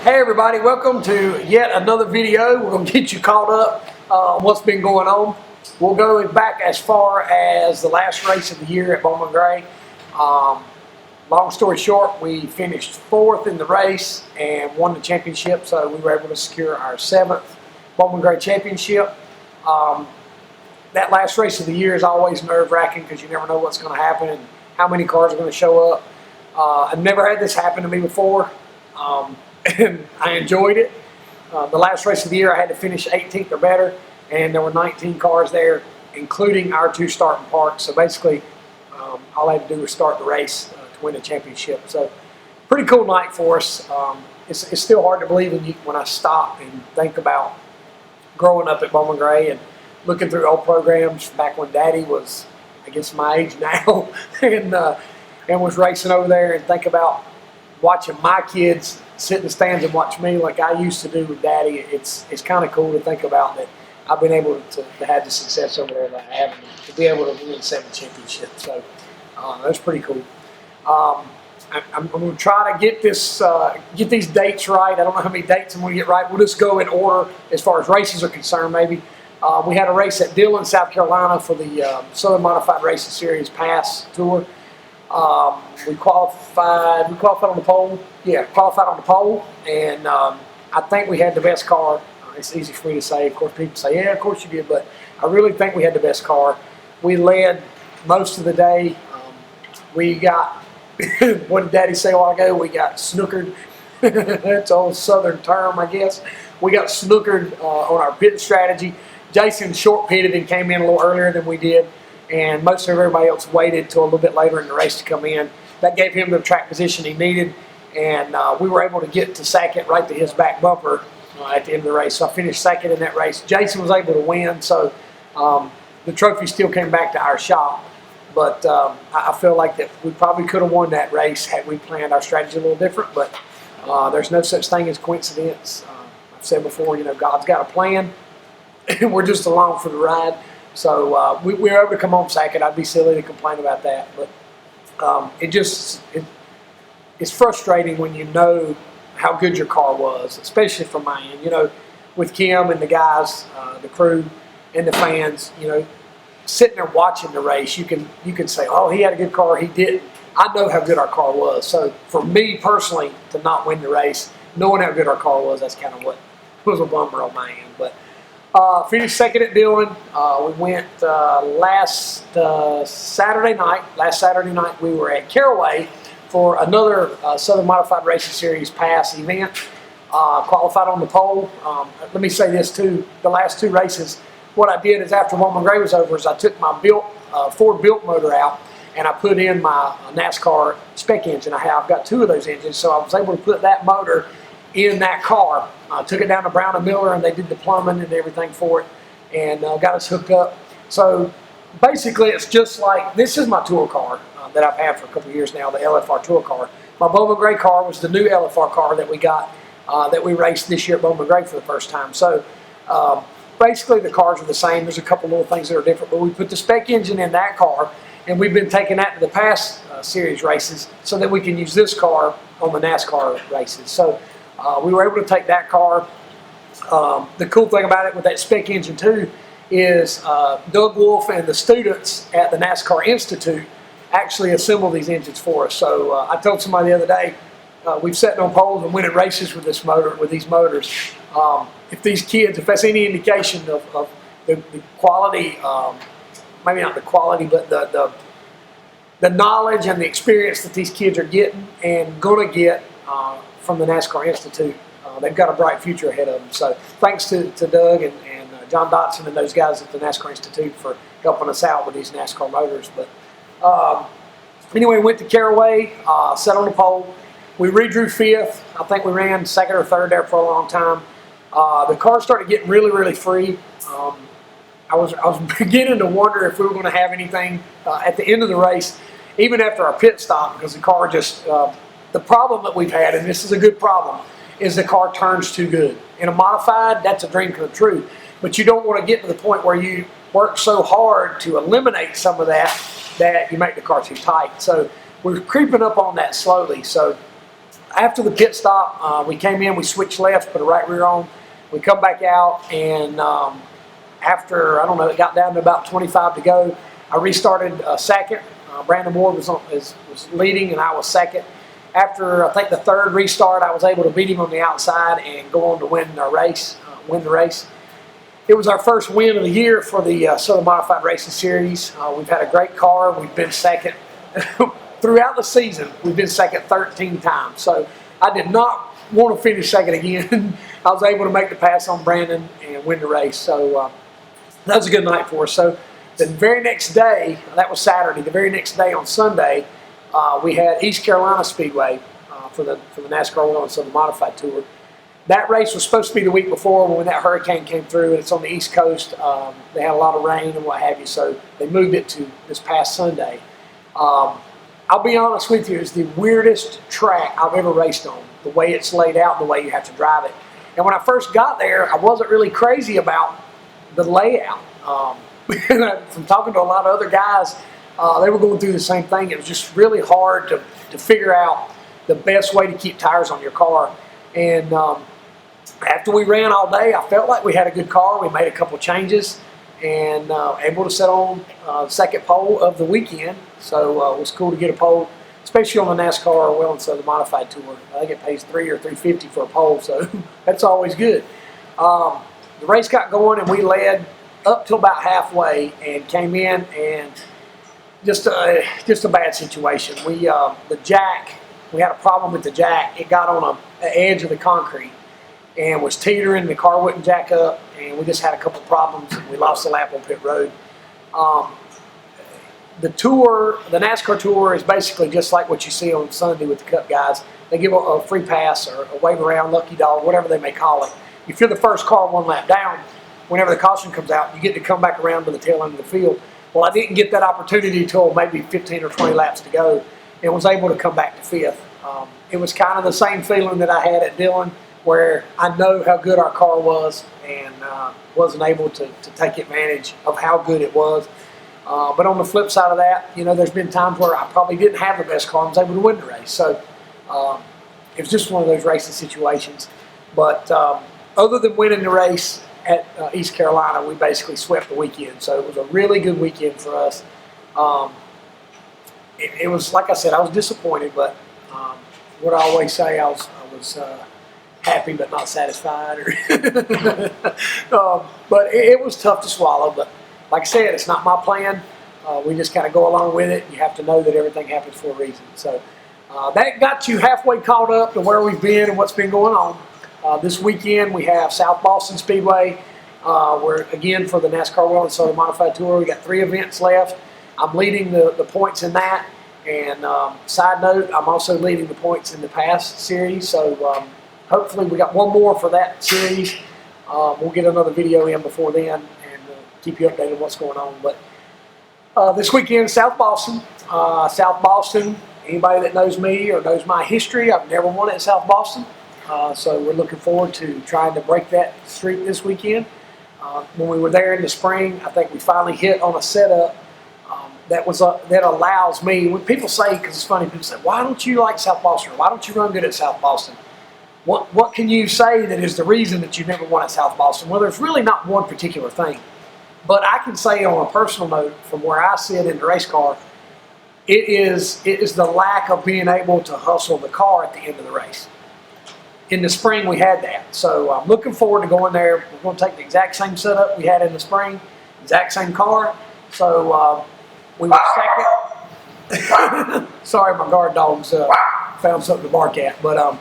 Hey everybody, welcome to yet another video. We're going to get you caught up on what's been going on. We'll go back as far as the last race of the year at Bowman Gray. Long story short, we finished 4th in the race and won the championship, so we were able to secure our 7th Bowman Gray championship. That last race of the year is always nerve-wracking because you never know what's going to happen and how many cars are going to show up. I've never had this happen to me before. And I enjoyed it. The last race of the year I had to finish 18th or better, and there were 19 cars there, including our 2 starting parks. So basically, all I had to do was start the race to win the championship. So pretty cool night for us. It's still hard to believe when I stop and think about growing up at Bowman Gray and looking through old programs back when Daddy was, I guess, my age now, and was racing over there, and think about watching my kids sit in the stands and watch me like I used to do with Daddy. It's kind of cool to think about that I've been able to have the success over there that I have, and to be able to win 7 championships. So that's pretty cool. I'm going to try to get these dates right. I don't know how many dates I'm going to get right. We'll just go in order as far as races are concerned. Maybe we had a race at Dillon, South Carolina for the Southern Modified Racing Series Pass Tour. We qualified on the pole. Yeah, qualified on the pole, and I think we had the best car. It's easy for me to say. Of course, people say, yeah, of course you did, but I really think we had the best car. We led most of the day. We got, what did Daddy say a while ago? We got snookered. That's an old Southern term, I guess. We got snookered on our pit strategy. Jason short pitted and came in a little earlier than we did, and most of everybody else waited till a little bit later in the race to come in. That gave him the track position he needed, and we were able to get to second right to his back bumper at the end of the race. So I finished second in that race. Jason was able to win, so the trophy still came back to our shop. But I feel like that we probably could have won that race had we planned our strategy a little different, but there's no such thing as coincidence. I've said before, God's got a plan, and we're just along for the ride. So we were able to come home second. I'd be silly to complain about that, but it's frustrating when you know how good your car was, especially from my end. With Kim and the guys, the crew, and the fans. Sitting there watching the race, you can say, "Oh, he had a good car. He didn't." I know how good our car was. So for me personally to not win the race, knowing how good our car was, that's kind of what was a bummer on my end, but. Finished second at Dillon. We went last Saturday night. Last Saturday night we were at Carraway for another Southern Modified Racing Series Pass event. Qualified on the pole. Let me say this too. The last 2 races, what I did is after Bowman Gray was over, is I took my Ford built motor out and I put in my NASCAR spec engine. I've got 2 of those engines, so I was able to put that motor in that car. Took it down to Brown and Miller, and they did the plumbing and everything for it, and got us hooked up. So basically, it's just like, this is my tour car that I've had for a couple of years now, the LFR tour car. My Bowman Gray car was the new LFR car that we got, that we raced this year at Bowman Gray for the first time. So basically, the cars are the same. There's a couple little things that are different, but we put the spec engine in that car, and we've been taking that to the past series races so that we can use this car on the NASCAR races. So we were able to take that car. The cool thing about it with that spec engine too is Doug Wolf and the students at the NASCAR Institute actually assemble these engines for us. So I told somebody the other day, we've sat on poles and winning races with these motors. If these kids, if that's any indication of the quality, maybe not the quality, but the knowledge and the experience that these kids are getting and gonna get from the NASCAR Institute. They've got a bright future ahead of them. So thanks to Doug and John Dotson and those guys at the NASCAR Institute for helping us out with these NASCAR motors. But anyway, went to Carraway, sat on the pole. We redrew 5th. I think we ran 2nd or 3rd there for a long time. The car started getting really, really free. I was beginning to wonder if we were going to have anything at the end of the race, even after our pit stop, because the car just the problem that we've had, and this is a good problem, is the car turns too good. In a modified, that's a dream come true. But you don't want to get to the point where you work so hard to eliminate some of that you make the car too tight. So we're creeping up on that slowly. So after the pit stop, we came in, we switched left, put a right rear on. We come back out, and after, I don't know, it got down to about 25 to go, I restarted second. Brandon Moore was leading, and I was second. After, I think, the third restart, I was able to beat him on the outside and go on to win the race. It was our first win of the year for the Southern Modified Racing Series. We've had a great car. We've been second throughout the season. We've been second 13 times. So I did not want to finish second again. I was able to make the pass on Brandon and win the race. So that was a good night for us. So the very next day, that was Saturday, the very next day on Sunday, we had East Carraway Speedway for the NASCAR World and Southern Modified Tour. That race was supposed to be the week before, but when that hurricane came through, and it's on the East Coast, they had a lot of rain and what have you, so they moved it to this past Sunday. I'll be honest with you, it's the weirdest track I've ever raced on, the way it's laid out, the way you have to drive it. And when I first got there, I wasn't really crazy about the layout. From talking to a lot of other guys, they were going through the same thing. It was just really hard to figure out the best way to keep tires on your car. And after we ran all day, I felt like we had a good car. We made a couple changes and able to set on second pole of the weekend. So it was cool to get a pole, especially on the NASCAR Well and Southern Modified Tour. I think it pays $3 or $3.50 for a pole, so that's always good. The race got going, and we led up till about halfway and came in, and just a bad situation. The jack, we had a problem with the jack. It got on the edge of the concrete and was teetering. The car wouldn't jack up, and we just had a couple problems. We lost the lap on pit road. The NASCAR Tour is basically just like what you see on Sunday with the Cup guys. They give a free pass or a wave around, lucky dog, whatever they may call it. If you're the first car one lap down, whenever the caution comes out, you get to come back around to the tail end of the field. Well, I didn't get that opportunity until maybe 15 or 20 laps to go, and was able to come back to fifth. It was kind of the same feeling that I had at Dillon, where I know how good our car was and wasn't able to take advantage of how good it was. But on the flip side of that, you know, there's been times where I probably didn't have the best car and was able to win the race. So it was just one of those racing situations. But other than winning the race at East Carolina, we basically swept the weekend. So it was a really good weekend for us. It was, like I said, I was disappointed, but what I always say, I was happy but not satisfied. But it was tough to swallow. But like I said, it's not my plan. We just kind of go along with it. You have to know that everything happens for a reason. So that got you halfway caught up to where we've been and what's been going on. This weekend we have South Boston Speedway. We're again for the NASCAR World and Southern Modified Tour. We got 3 events left. I'm leading the points in that. And side note, I'm also leading the points in the past series. So hopefully we got one more for that series. We'll get another video in before then and keep you updated on what's going on. But this weekend, South Boston. South Boston, anybody that knows me or knows my history, I've never won at South Boston. So we're looking forward to trying to break that streak this weekend. When we were there in the spring, I think we finally hit on a setup that allows me, when people say, because it's funny, people say, why don't you like South Boston? Why don't you run good at South Boston? What can you say that is the reason that you never won at South Boston? Well, there's really not one particular thing. But I can say on a personal note, from where I sit in the race car, it is the lack of being able to hustle the car at the end of the race. In the spring, we had that. So I'm looking forward to going there. We're going to take the exact same setup we had in the spring, exact same car. So we were second. Sorry, my guard dogs found something to bark at. But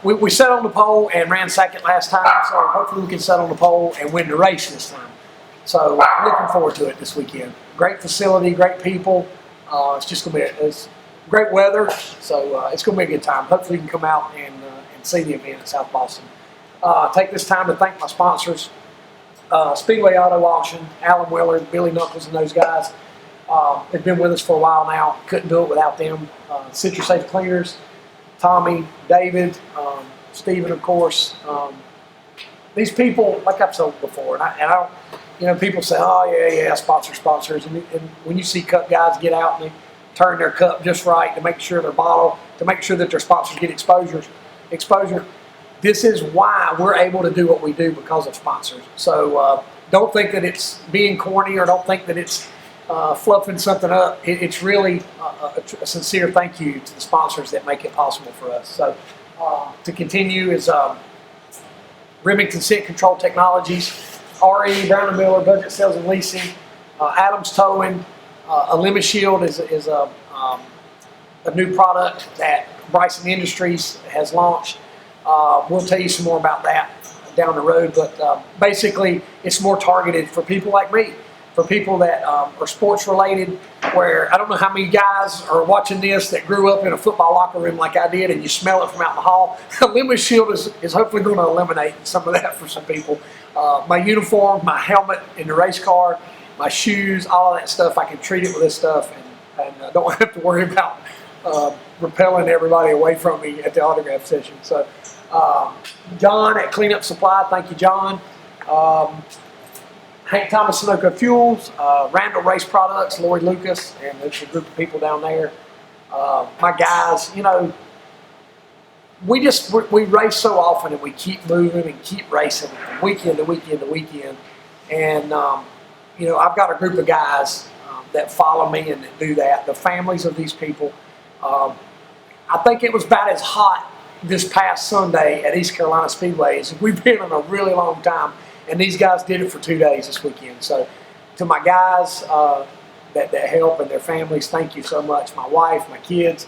we sat on the pole and ran second last time. So hopefully we can sit on the pole and win the race this time. So I'm looking forward to it this weekend. Great facility, great people. It's just going to be great weather. So it's going to be a good time. Hopefully you can come out and see the event at South Boston. Take this time to thank my sponsors, Speedway Auto Auction, Alan Willard, Billy Knuckles, and those guys. They've been with us for a while now. Couldn't do it without them. Citrus Safe Cleaners, Tommy, David, Stephen, of course. These people, like I've told before, and I don't, people say, oh yeah, sponsors, and when you see Cup guys get out and they turn their cup just right, to make sure their bottle, to make sure that their sponsors get exposure. This is why we're able to do what we do, because of sponsors. So don't think that it's being corny, or don't think that it's fluffing something up. It's really a sincere thank you to the sponsors that make it possible for us. So to continue is Remington Scent Control Technologies, RE, Brown & Miller, Budget Sales and Leasing, Adams Towing, Limit Shield is a new product that Bryson Industries has launched. We'll tell you some more about that down the road, but basically it's more targeted for people like me, for people that are sports related, where I don't know how many guys are watching this that grew up in a football locker room like I did, and you smell it from out in the hall. Limit Shield is hopefully going to eliminate some of that for some people. My uniform, my helmet in the race car, my shoes, all of that stuff, I can treat it with this stuff, and I don't have to worry about repelling everybody away from me at the autograph session. So John at Cleanup Supply, thank you, John. Hank Thomas Sunoco Fuels, Randall Race Products, Lori Lucas, and there's a group of people down there. My guys, you know, we race so often, and we keep moving and keep racing from weekend to weekend to weekend. And, you know, I've got a group of guys that follow me and that do that, the families of these people. I think it was about as hot this past Sunday at East Carolina Speedway as we've been in a really long time. And these guys did it for 2 days this weekend. So to my guys that help and their families, thank you so much. My wife, my kids.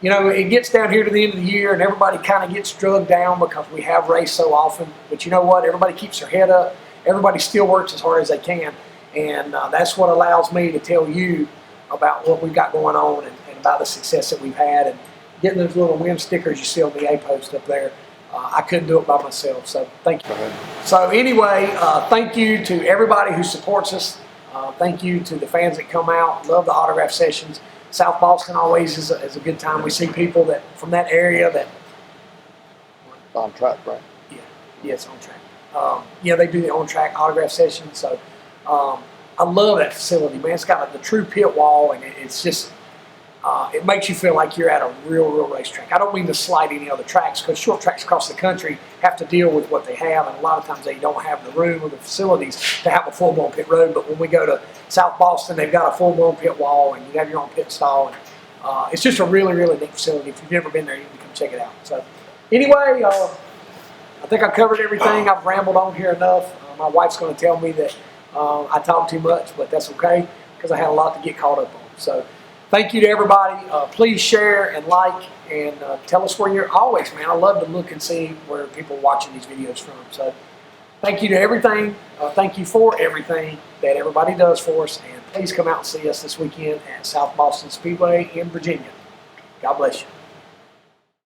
You know, it gets down here to the end of the year and everybody kind of gets drugged down because we have raced so often. But you know what? Everybody keeps their head up. Everybody still works as hard as they can. And that's what allows me to tell you about what we've got going on and about the success that we've had. And getting those little win stickers you see on the A-post up there. I couldn't do it by myself, so thank you. So anyway, thank you to everybody who supports us. Thank you to the fans that come out. Love the autograph sessions. South Boston always is a good time. We see people that from that area that on track, right? Yeah, yes, on track. Yeah, they do the on track autograph sessions. So I love that facility, man. It's got the true pit wall, and it's just. It makes you feel like you're at a real racetrack. I don't mean to slight any other tracks, because short tracks across the country have to deal with what they have, and a lot of times they don't have the room or the facilities to have a full-blown pit road. But when we go to South Boston, they've got a full-blown pit wall, and you have your own pit stall. And it's just a really neat facility. If you've never been there, you can come check it out. So anyway, I think I covered everything. I've rambled on here enough. My wife's going to tell me that I talk too much, but that's okay, because I had a lot to get caught up on. So thank you to everybody. Please share and like, and tell us where you're always, man. I love to look and see where people are watching these videos from. So thank you to everything. Thank you for everything that everybody does for us. And please come out and see us this weekend at South Boston Speedway in Virginia. God bless you.